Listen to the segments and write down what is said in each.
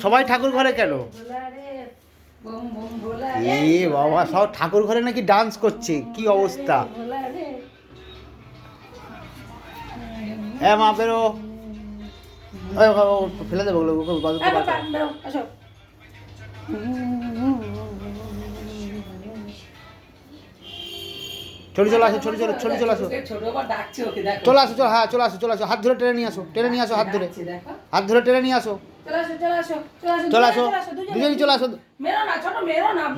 সবাই ঠাকুর ঘরে কেন? এ বাবা, সব ঠাকুর ঘরে নাকি ডান্স করছে, কি অবস্থা! মা বেরো, ফেলে দেবো ওগুলো। ছোট চলে আসো, ছোট চলে চলে আসো, চলে আসো, হ্যাঁ চলে আসো, চলে আসো, হাত ধরে টেনে নিয়ে আসো, টেনে নিয়ে আসো, হাত ধরে টেনে নিয়ে আসো, চলে আসো, দুজনই চলে আসো,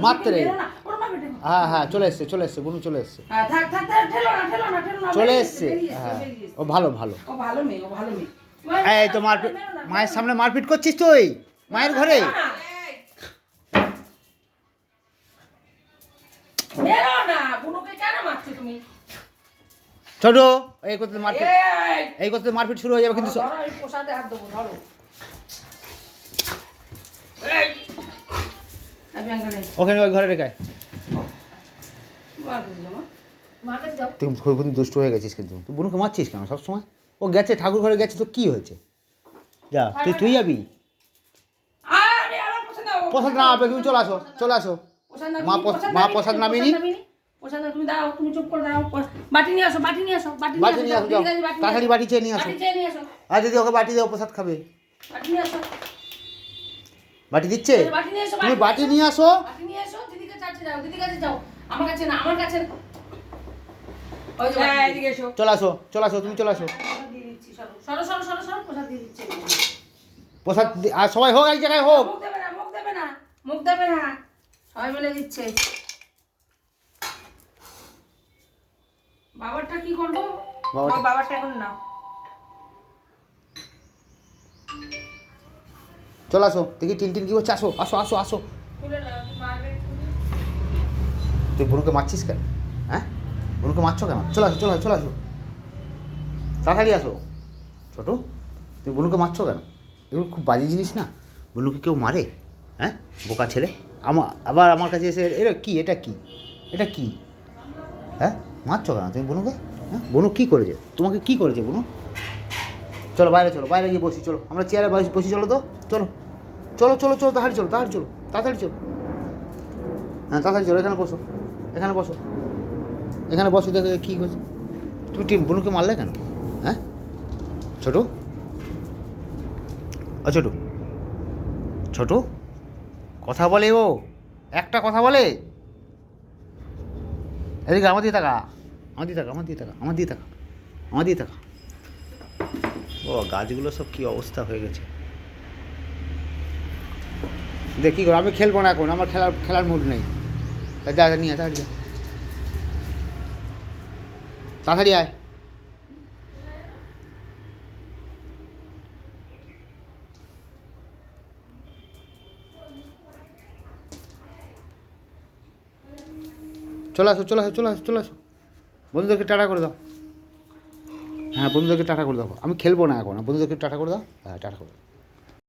মারতে। হ্যাঁ হ্যাঁ, চলে এসছে, চলে এসছে, বুনু চলে এসছে, চলে এসছে। হ্যাঁ, ও ভালো ভালো। এই তো মারপিট, মায়ের সামনে মারপিট করছিস তুই মায়ের ঘরে? ছোট, এই করতে মারপিট, এই করতে মারপিট শুরু হয়ে যাবে কিন্তু। ওখানে ওই ঘরে রেখে তুই খুব দুষ্ট হয়ে গেছিস কিন্তু। তুই বুনুকে মারছিস কেন সবসময়? ও গেছে ঠাকুর ঘরে গেছে, তো কি হয়েছে? যা, তুই যাবি? প্রসাদ না আপনি, তুমি চলে আসো, চলে আসো। মা প্রসাদ নামিনি। তুমি দাও, তুমি চুপ করে দাও। বাটি নিয়ে আসো, বাটি নিয়ে আসো, বাটি নিয়ে আসো, তাড়াতাড়ি বাটি চেয়ে নিয়ে আসো। আর দিদি ওকে বাটি দাও, প্রসাদ খাবে। বাটি নিয়ে আসো। বাটি দিচ্ছে? তুমি বাটি নিয়ে আসো। বাটি নিয়ে আসো, দিদিকে কাছে যাও, দিদির কাছে যাও। আমার কাছে না, আমার কাছে। ওই যে এদিকে এসো। চলে আসো, চলে আসো, তুমি চলে আসো। দিয়ে দিচ্ছি, সরো সরো সরো সরো, প্রসাদ দিয়ে দিচ্ছি। প্রসাদ আর সবাই হোক, এক জায়গায় হোক। মুখ দেবে না, মুখ দেবে না, মুখ দেবে না, সবাই মিলে দিচ্ছে। বাবারটা কি করবো? বাবারটা এখন নাও। চলে আসো, দেখি টিন কি করছে। আসো আসো আসো আসো। তুই বুনুকে মারছিস কেন? হ্যাঁ, বুনুকে মারছো কেন? চলে আসো, চলে আসো, চলে আসো, তাড়াতাড়ি আসো। ছোট, তুই বুনুকে মারছো কেন? এগুলো খুব বাজে জিনিস না। বুনুকে কেউ মারে? হ্যাঁ, বোকা ছেলে। আবার আমার কাছে এসে এটা কি, এটা কি, এটা কি? হ্যাঁ, মারছো কেন তুমি বুনুকে? হ্যাঁ, বুনু কী করেছে তোমাকে? কী করেছে বুনু? চলো বাইরে, চলো বাইরে গিয়ে বসি, চলো আমরা চেয়ারে বসি, চলো তো, চলো চলো চলো চলো, তাড়াতাড়ি চলো, তাড়াতাড়ি চলো, তাড়াতাড়ি চলো। হ্যাঁ তাড়াতাড়ি চলো, এখানে বসো, এখানে বসো, এখানে বসো। দেখো কী করছে। তুমি বুনুকে মারলে কেন? হ্যাঁ ছোটো, ও ছোটো, ছোটো কথা বলে ও, একটা কথা বলে। এদিকে আমার দিয়ে থাকা, আমার দিয়ে থাকা, আমার দিয়ে থাকা, আমার দিয়ে থাকা, আমার দিয়ে থাকা। ও গাছগুলো সব কী অবস্থা হয়ে গেছে দেখি। আমি খেলবো না এখন, আমার খেলার মুড নেই। যা নিয়ে তাড়াতাড়ি যা, তাড়াতাড়ি আয়। চলে আসো, চলে আসো, চলে আসো, চলে আসো। বন্ধুদেরকে টাটা করে দাও। হ্যাঁ, বন্ধুদেরকে টাটা করে দাও। আমি খেলবো না এখন, বন্ধুদেরকে টাটা করে দাও। হ্যাঁ, টাটা করে দাও।